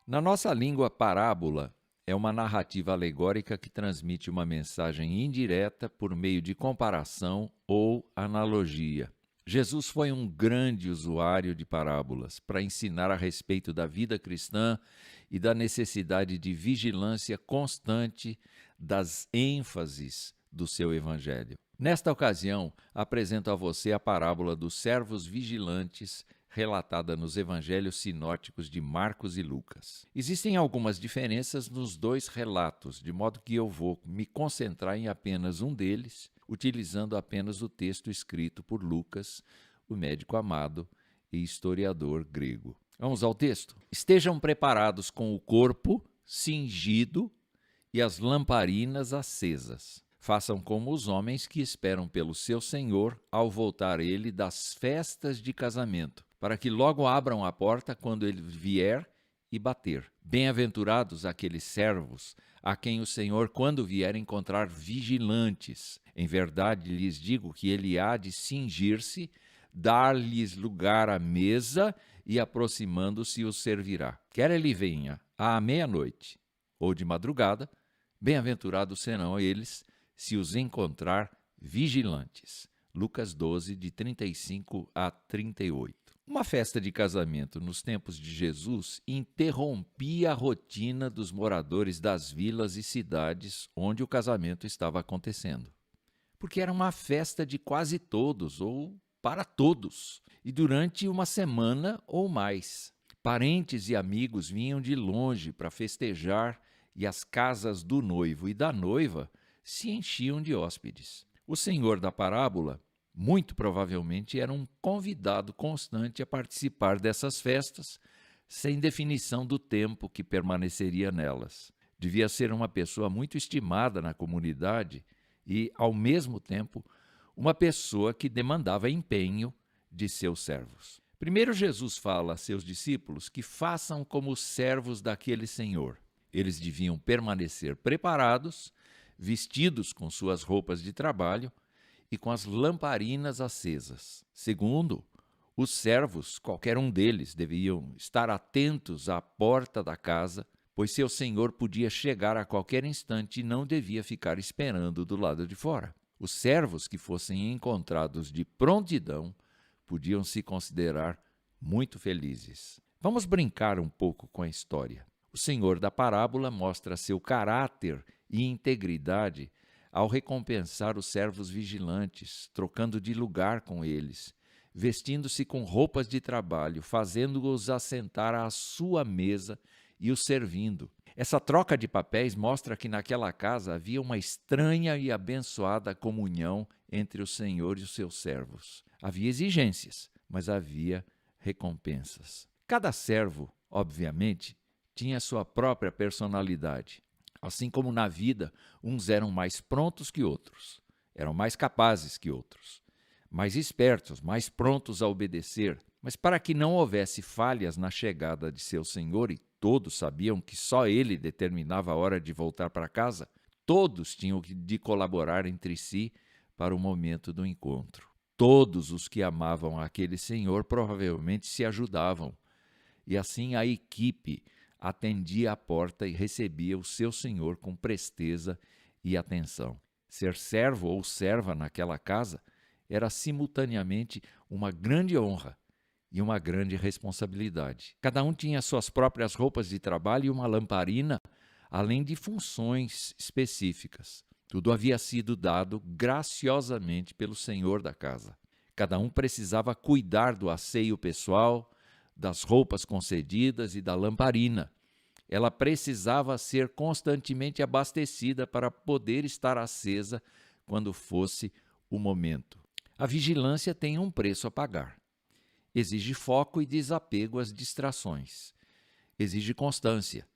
Na nossa língua, parábola é uma narrativa alegórica que transmite uma mensagem indireta por meio de comparação ou analogia. Jesus foi um grande usuário de parábolas para ensinar a respeito da vida cristã e da necessidade de vigilância constante das ênfases do seu evangelho. Nesta ocasião, apresento a você a parábola dos servos vigilantes relatada nos evangelhos sinóticos de Marcos e Lucas. Existem algumas diferenças nos dois relatos, de modo que eu vou me concentrar em apenas um deles, utilizando apenas o texto escrito por Lucas, o médico amado e historiador grego. Vamos ao texto? Estejam preparados com o corpo cingido e as lamparinas acesas. Façam como os homens que esperam pelo seu Senhor ao voltar ele das festas de casamento, para que logo abram a porta quando ele vier e bater. Bem-aventurados aqueles servos a quem o Senhor, quando vier, encontrar vigilantes. Em verdade lhes digo que ele há de cingir-se, dar-lhes lugar à mesa e, aproximando-se, os servirá. Quer ele venha à meia-noite ou de madrugada, bem-aventurados serão eles se os encontrar vigilantes. Lucas 12, de 35 a 38. Uma festa de casamento nos tempos de Jesus interrompia a rotina dos moradores das vilas e cidades onde o casamento estava acontecendo. Porque era uma festa de quase todos, ou para todos, e durante uma semana ou mais. Parentes e amigos vinham de longe para festejar e as casas do noivo e da noiva se enchiam de hóspedes. O senhor da parábola, muito provavelmente, era um convidado constante a participar dessas festas, sem definição do tempo que permaneceria nelas. Devia ser uma pessoa muito estimada na comunidade e, ao mesmo tempo, uma pessoa que demandava empenho de seus servos. Primeiro, Jesus fala a seus discípulos que façam como os servos daquele senhor. Eles deviam permanecer preparados, vestidos com suas roupas de trabalho e com as lamparinas acesas. Segundo, os servos, qualquer um deles, deviam estar atentos à porta da casa, pois seu senhor podia chegar a qualquer instante e não devia ficar esperando do lado de fora. Os servos que fossem encontrados de prontidão podiam se considerar muito felizes. Vamos brincar um pouco com a história. O senhor da parábola mostra seu caráter e integridade ao recompensar os servos vigilantes, trocando de lugar com eles, vestindo-se com roupas de trabalho, fazendo-os assentar à sua mesa e os servindo. Essa troca de papéis mostra que naquela casa havia uma estranha e abençoada comunhão entre o Senhor e os seus servos. Havia exigências, mas havia recompensas. Cada servo, obviamente, tinha sua própria personalidade. Assim como na vida, uns eram mais prontos que outros, eram mais capazes que outros, mais espertos, mais prontos a obedecer. Mas para que não houvesse falhas na chegada de seu senhor, e todos sabiam que só ele determinava a hora de voltar para casa, todos tinham de colaborar entre si para o momento do encontro. Todos os que amavam aquele senhor provavelmente se ajudavam, e assim a equipe atendia à porta e recebia o seu senhor com presteza e atenção. Ser servo ou serva naquela casa era simultaneamente uma grande honra e uma grande responsabilidade. Cada um tinha suas próprias roupas de trabalho e uma lamparina, além de funções específicas. Tudo havia sido dado graciosamente pelo senhor da casa. Cada um precisava cuidar do asseio pessoal, das roupas concedidas e da lamparina. Ela precisava ser constantemente abastecida para poder estar acesa quando fosse o momento. A vigilância tem um preço a pagar. Exige foco e desapego às distrações. Exige constância.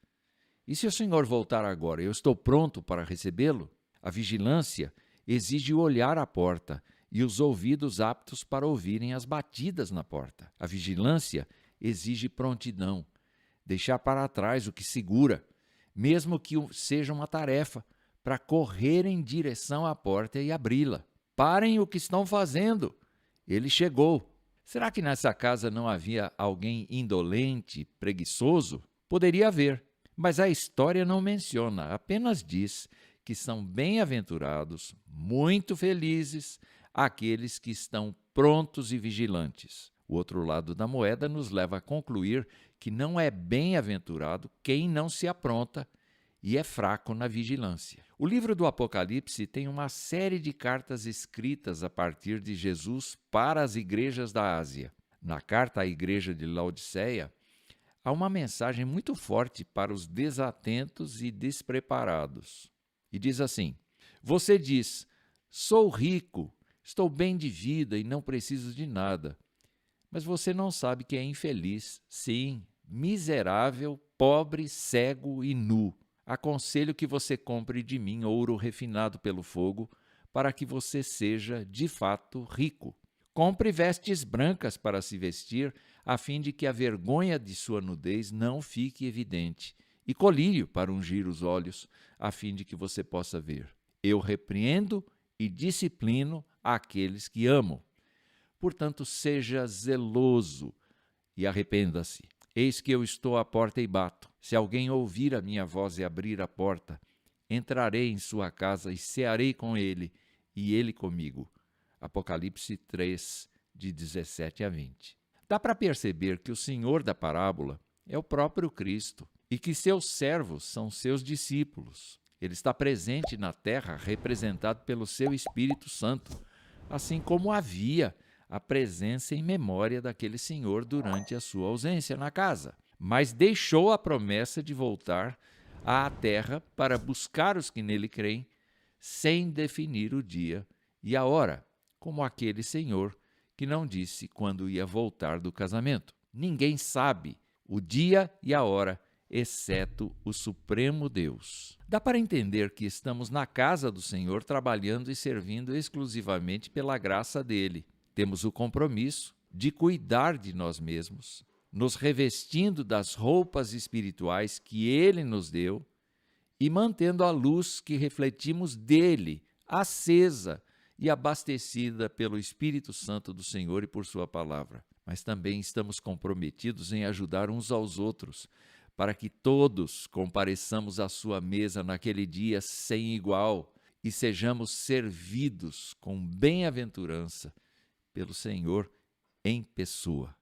E se o senhor voltar agora, eu estou pronto para recebê-lo? A vigilância exige o olhar à porta e os ouvidos aptos para ouvirem as batidas na porta. A vigilância exige prontidão, deixar para trás o que segura, mesmo que seja uma tarefa, para correr em direção à porta e abri-la. Parem o que estão fazendo. Ele chegou. Será que nessa casa não havia alguém indolente, preguiçoso? Poderia haver, mas a história não menciona, apenas diz que são bem-aventurados, muito felizes, aqueles que estão prontos e vigilantes. O outro lado da moeda nos leva a concluir que não é bem-aventurado quem não se apronta e é fraco na vigilância. O livro do Apocalipse tem uma série de cartas escritas a partir de Jesus para as igrejas da Ásia. Na carta à igreja de Laodiceia, há uma mensagem muito forte para os desatentos e despreparados. E diz assim: Você diz, sou rico, estou bem de vida e não preciso de nada. Mas você não sabe que é infeliz, sim, miserável, pobre, cego e nu. Aconselho que você compre de mim ouro refinado pelo fogo, para que você seja, de fato, rico. Compre vestes brancas para se vestir, a fim de que a vergonha de sua nudez não fique evidente, e colírio para ungir os olhos, a fim de que você possa ver. Eu repreendo e disciplino aqueles que amo. Portanto, seja zeloso e arrependa-se. Eis que eu estou à porta e bato. Se alguém ouvir a minha voz e abrir a porta, entrarei em sua casa e cearei com ele, e ele comigo. Apocalipse 3, de 17 a 20. Dá para perceber que o Senhor da parábola é o próprio Cristo e que seus servos são seus discípulos. Ele está presente na terra, representado pelo seu Espírito Santo, assim como havia a presença em memória daquele senhor durante a sua ausência na casa. Mas deixou a promessa de voltar à terra para buscar os que nele creem, sem definir o dia e a hora, como aquele senhor que não disse quando ia voltar do casamento. Ninguém sabe o dia e a hora, exceto o Supremo Deus. Dá para entender que estamos na casa do Senhor trabalhando e servindo exclusivamente pela graça dele. Temos o compromisso de cuidar de nós mesmos, nos revestindo das roupas espirituais que ele nos deu e mantendo a luz que refletimos dele, acesa e abastecida pelo Espírito Santo do Senhor e por sua palavra. Mas também estamos comprometidos em ajudar uns aos outros, para que todos compareçamos à sua mesa naquele dia sem igual e sejamos servidos com bem-aventurança pelo Senhor em pessoa.